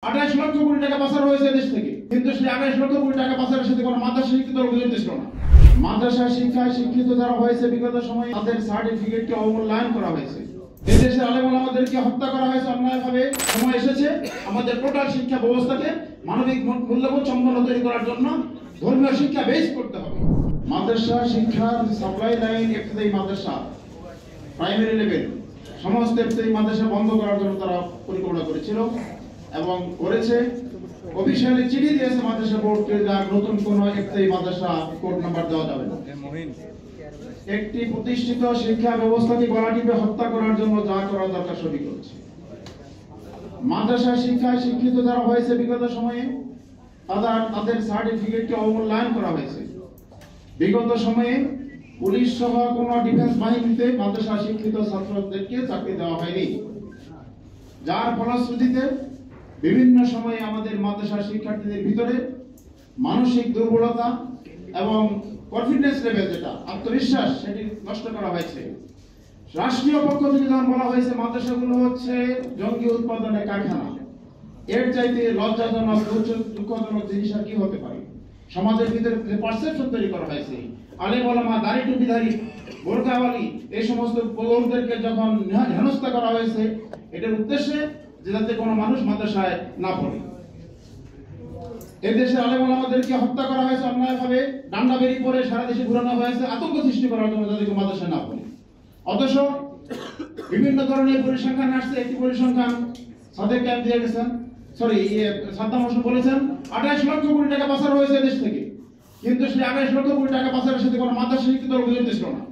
28 লক্ষ কোটি টাকা পাচার হয়েছে দেশ থেকে, কিন্তু সেই 28 লক্ষ কোটি টাকা পাচারের সাথে কোনো মাদ্রাসা শিক্ষিত লোক জড়িত ছিল না। মাদ্রাসা শিক্ষায় শিক্ষিত যারা হয়েছে বিগত সময়ে তাদের সার্টিফিকেটকে অবমূল্যায়ন করা হয়েছে। এই দেশের আলেম ওলামাদেরকে হত্যা করা হয়েছে অন্যায়ভাবে। সময় এসেছে আমাদের টোটাল শিক্ষা ব্যবস্থাকে মানবিক মূল্যবোধ সম্পন্ন তৈরি করার জন্য ধর্মীয় শিক্ষা বেস করতে হবে। মাদ্রাসা শিক্ষার সাপ্লাই লাইন ইবতিদায়ী মাদ্রাসা প্রাইমারি লেভেল সমস্ত ইবতিদায়ী মাদ্রাসা বন্ধ করার জন্য তারা পরিকল্পনা করেছিল এবং করেছে। অফিসিয়ালি চিঠি দিয়েছে মাদ্রাসা বোর্ডকে, যার নতুন কোন ইবতিদায়ী মাদ্রাসা কোড নাম্বার দেওয়া যাবে না। একটি প্রতিষ্ঠিত শিক্ষা ব্যবস্থাকে গলা টিপে হত্যা করার জন্য যা করা দরকার সবই করছে। মাদ্রাসা শিক্ষায় শিক্ষিত যারা হয়েছে বিগত সময়ে তাদের সার্টিফিকেটকে অবমূল্যায়ন করা হয়েছে। বিগত সময়ে পুলিশ সহ কোন ডিফেন্স বাহিনীতে মাদ্রাসা শিক্ষিত ছাত্রদেরকে চাকরি দেওয়া হয়নি, যার ফলশ্রুতিতে বিভিন্ন সময়ে আমাদের মাদ্রাসা শিক্ষার্থীদের ভিতরে মানসিক দুর্বলতা এবং কনফিডেন্স লেভেল, যেটা আত্মবিশ্বাস, সেটি নষ্ট করা হয়েছে। রাষ্ট্রীয় পক্ষ থেকে যখন বলা হয়েছে মাদ্রাসাগুলো হচ্ছে জঙ্গি উৎপাদনের কারখানা, এর চাইতে লজ্জাজনক দুঃখজনক জিনিস আর কি হতে পারে? সমাজের ভিতরে যে পারসেপশন তৈরি করা হয়েছে, আলেম ওলামা, দাড়ি টুপিধারী, বোরকাওয়ালি, এই সমস্ত লোকদেরকে যখন হেনস্থা করা হয়েছে, এটার উদ্দেশ্যে যে যাতে কোনো মানুষ মাদ্রাসায় না পড়ে। এই দেশের আলেম ওলামাদেরকে হত্যা করা হয়েছে অন্যায়ভাবে, ডান্ডা বেরিয়ে পড়ে সারা দেশে ঘুরানো হয়েছে আতঙ্ক সৃষ্টি করার জন্য, যাদেরকে মাদ্রাসায় না পড়ে। অথচ বিভিন্ন ধরনের পরিসংখ্যান আসছে। একটি পরিসংখ্যান সাদেক ক্যাম্প দিয়ে গেছেন, সাদ্দাম হোসেন বলেছেন 28 লক্ষ কোটি টাকা পাচার হয়েছে দেশ থেকে, কিন্তু সেই 28 লক্ষ কোটি টাকা পাচারের সাথে কোনো মাদ্রাসা শিক্ষিত লোক জড়িত ছিল না।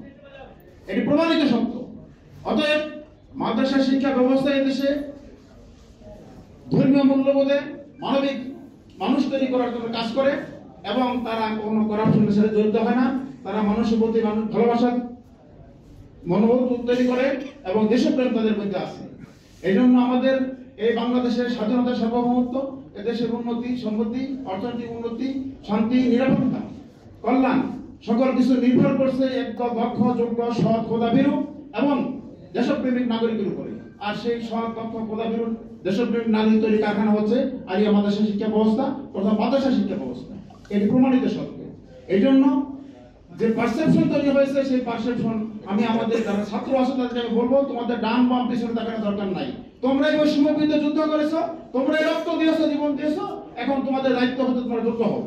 এটি প্রমাণিত সত্য। অতএব মাদ্রাসা শিক্ষা ব্যবস্থা এই দেশে ধর্মীয় মূল্যবোধে মানবিক মানুষ তৈরি করার জন্য কাজ করে এবং তারা কোনো করাপশনের সাথে জড়িত হয় না। তারা মানুষের প্রতি ভালোবাসার মনোভাব তৈরি করে এবং দেশপ্রেম তাদের মধ্যে আছে। এই জন্য আমাদের এই বাংলাদেশের স্বাধীনতা, সার্বভৌমত্ব, এদেশের উন্নতি, সমৃদ্ধি, অর্থনৈতিক উন্নতি, শান্তি, নিরাপত্তা, কল্যাণ সকল কিছু নির্ভর করছে একদম দক্ষ, যোগ্য, সৎ, খোদাভীরু এবং দেশপ্রেমিক নাগরিকের উপরে। আর সেই সৎ, দক্ষ, খোদাভীরু, দেশপ্রেমিক নাগরিক তৈরি কারখানা হচ্ছে আলিয়া মাদ্রাসা শিক্ষা ব্যবস্থা অর্থাৎ মাদ্রাসা শিক্ষা ব্যবস্থা। এটি প্রমাণিত সত্য। এই জন্য যে পারসেপশন তৈরি হয়েছে, সেই পারসেপশন আমি আমাদের যারা ছাত্র আছে তাদেরকে আমি বলবো, তোমাদের ডান বাম পিছনে তাকানোর দরকার নাই। তোমরা এই বৈষম্য বিরুদ্ধে যুদ্ধ করেছো, তোমরা এই রক্ত দিয়েছো, জীবন দিয়েছো, এখন তোমাদের দায়িত্ব হতে তোমরা যোগ্য হও।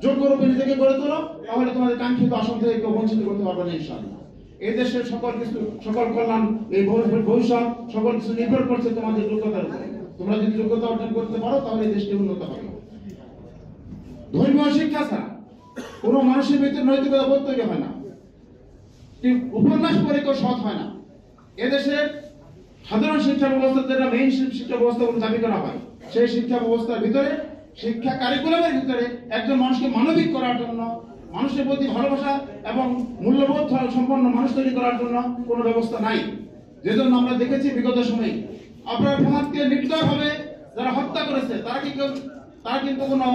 যোগ্য রূপে নিজেকে গড়ে তোলো, তাহলে তোমাদের কাঙ্ক্ষিত আসন থেকে কেউ বঞ্চিত করতে পারবে না ইনশাআল্লাহ। এই দেশের সকল কিছু, সকল কল্যাণ, এই ভবিষ্যৎ সকল কিছু নির্ভর করছে তোমাদের যোগ্যতার উপরে। তোমরা যদি যোগ্যতা অর্জন করতে পারো তাহলে এই দেশটি উন্নত হবে। ধর্মীয় শিক্ষা ছাড়া কোনো মানুষের ভিতরে নৈতিকতা বোধ তৈরি হয় না। উপন্যাস পড়ে কেউ সৎ হয় না। এদেশের সাধারণ শিক্ষা ব্যবস্থা, যেটা মেইন শিক্ষা ব্যবস্থা বলে দাবি করা হয়, সেই শিক্ষা ব্যবস্থার ভিতরে, শিক্ষা কারিকুলামের ভিতরে একজন মানুষকে মানবিক করার জন্য, মানুষের প্রতি ভালোবাসা এবং মূল্যবোধ সম্পন্ন মানুষ তৈরি করার জন্য কোনো ব্যবস্থা নাই। যেজন্য আমরা দেখেছি বিগত সময়ে আপনার ফাহাদকে নির্দয়ভাবে যারা হত্যা করেছে, তারা কিন্তু কোনো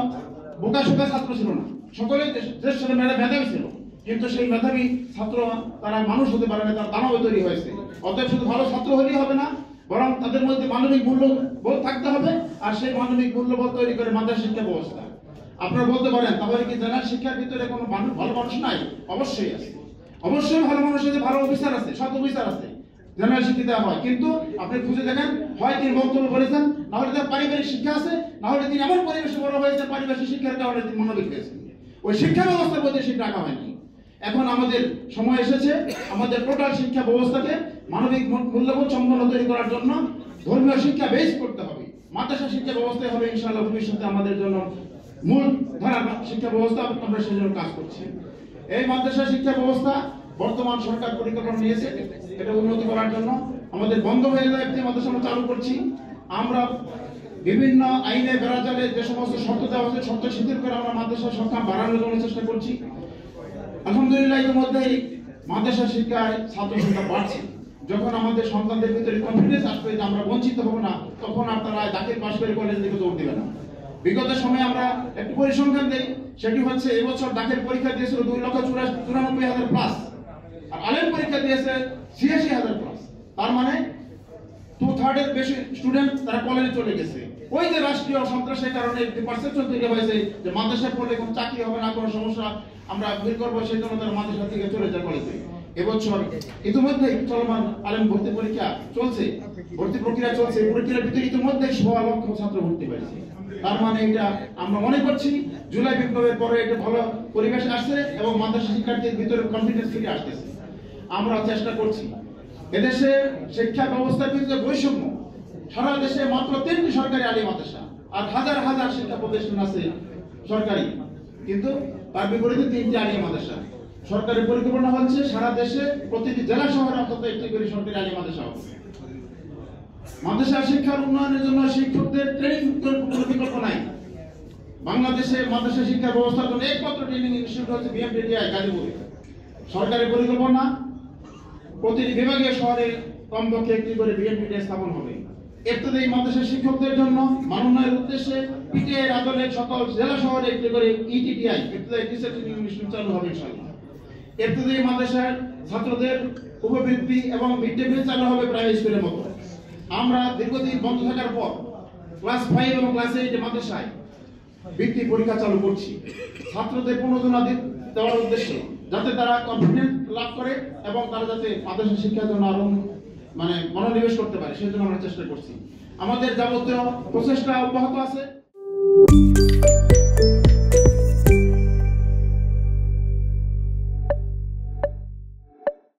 বোকা শোকা ছাত্র ছিল না। সকলে দেশ ছেলে মেধাবী ছিল, কিন্তু সেই মেধাবী ছাত্র তারা মানুষ হতে পারে না, তার দানব তৈরি হয়েছে। অতএব শুধু ভালো ছাত্র হলেই হবে না, বরং তাদের মধ্যে মানবিক মূল্যবোধ থাকতে হবে। আর সেই মানবিক মূল্যবোধ তৈরি করে মাদ্রাসা শিক্ষা ব্যবস্থা। আপনারা বলতে পারেন তাহলে কি জেনারেল শিক্ষার ভিতরে কোনো ভালো মানুষ নাই? অবশ্যই আছে, অবশ্যই ভালো মানুষ আছে, ভালো অফিসার আছে, সৎ অফিসার আছে, জেনারেল শিক্ষিত হয়। কিন্তু আপনি খুঁজে দেখেন, হয় তিনি বক্তব্য বলেছেন, না হলে তার পারিবারিক শিক্ষা আছে, না হলে তিনি এমন পরিবেশে বড় হয়েছে পারিবারিক শিক্ষার কারণে তিনি মানবিক হয়েছেন। ওই শিক্ষা ব্যবস্থার মধ্যে সেটা রাখা হয়নি। এখন আমাদের সময় এসেছে আমাদের টোটাল শিক্ষা ব্যবস্থাকে মানবিক মূল্যবোধ সম্পন্ন তৈরি করার জন্য ধর্মীয় শিক্ষা বেস করতে হবে। মাদ্রাসা শিক্ষা ব্যবস্থায় হবে ইনশাআল্লাহ ভবিষ্যতে আমাদের জন্য মূল ধারা শিক্ষা ব্যবস্থা। আমরা সেই জন্য কাজ করছি। এই মাদ্রাসা শিক্ষা ব্যবস্থা বর্তমান সরকার পরিকল্পনা নিয়েছে এটা উন্নতি করার জন্য। আমাদের বন্ধ হয়ে যায় একটি মাদ্রাসা আমরা চালু করছি। আমরা বিভিন্ন আইনে বেড়াজালে যে সমস্ত শর্ত দেওয়া আছে, শর্ত শিথিল করে আমরা মাদ্রাসার সংখ্যা বাড়ানোর জন্য চেষ্টা করছি। আলহামদুলিল্লাহ ইতিমধ্যে মাদ্রাসা শিক্ষায় ছাত্র সংখ্যা বাড়ছে। যখন আমাদের সন্তানদের ভিতরে কনফিডেন্স আসবে যে আমরা বঞ্চিত হব না, তখন আর তারা দাখিল পাশ করে কলেজ দিকে দৌড় দিবে না। বিগত সময়ে আমরা একটি পরিসংখ্যান দেই, সেটি হচ্ছে এবছর দাখিল পরীক্ষা দিয়েছিল 2,94,000 প্লাস, আর আলেম পরীক্ষা দিয়েছে 86,000 প্লাস। তার মানে 2/3 বেশি স্টুডেন্ট তারা কলেজে চলে গেছে। ওই যে রাষ্ট্রীয় সন্ত্রাসের কারণে একটি পারসেপশন তৈরি হয়েছে যে মাদ্রাসা পড়লে কোনো চাকরি হবে না, কোনো সমস্যা আমরা বের করবো, সেই জন্য তারা মাদ্রাসা থেকে চলে যায় কলেজে। এবছর ইতিমধ্যে চলমান আলেম ভর্তি পরীক্ষা চলছে, ভর্তি প্রক্রিয়া চলছে, প্রক্রিয়ার ভিতরে ইতিমধ্যে 1.5 লক্ষ ছাত্র ভর্তি হয়েছে। তার মানে এটা আমরা মনে করছি জুলাই বিপ্লবের পরে একটা ভালো পরিবেশ আসছে এবং মাদ্রাসা শিক্ষার্থীর ভিতরে কনফিডেন্স ফিরে আসতেছে। আমরা চেষ্টা করছি এদেশে শিক্ষা ব্যবস্থার ভিতরে বৈষম্য, সারা দেশে মাত্র 3টি সরকারি আলিম মাদ্রাসা আর হাজার হাজার শিক্ষা প্রতিষ্ঠান আছে সরকারি, কিন্তু তার বিপরীতে 3টি আলিম মাদ্রাসা। সরকারি পরিকল্পনা হচ্ছে সারা দেশে প্রতিটি জেলা শহরে অন্তত একটি করে সরকারি আলিম মাদ্রাসা হবে। মাদ্রাসা শিক্ষার উন্নয়নের জন্য শিক্ষকদের ট্রেনিং বিকল্প নাই। বাংলাদেশে মাদ্রাসা শিক্ষা ব্যবস্থার জন্য একমাত্র ট্রেনিং ইনস্টিটিউট হচ্ছে বিএমডিটিআই গাজীপুরে। সরকারি পরিকল্পনা প্রতিটি বিভাগীয় শহরে কমপক্ষে একটি করে বিএমডিটিআই স্থাপন হবে। এরপরে এই মাদ্রাসা শিক্ষকদের জন্য মানোন্নয়নের উদ্দেশ্যে পিটিআই আদলের সকল জেলা শহরে একটি করে ইটিটিআই টিচার ট্রেনিং ইনস্টিটিউট চালু হবে ইনশাআল্লাহ। এরপরে এই মাদ্রাসার ছাত্রদের উপবৃত্তি এবং মিড ডে মিল চালু হবে প্রাইভেট স্কুলের মতো। আমরা দীর্ঘদিন বন্ধ থাকার পর ক্লাস 5 এবং ক্লাস 8 মাদ্রাসায় বৃত্তি পরীক্ষা চালু করছি ছাত্রদের প্রণোদনা দেওয়ার উদ্দেশ্যে, যাতে তারা কনফিডেন্স লাভ করে এবং তারা যাতে মাদ্রাসা শিক্ষার জন্য আরো মনোনিবেশ করতে পারে, সেজন্য আমরা চেষ্টা করছি। আমাদের যাবতীয় প্রচেষ্টা অব্যাহত আছে।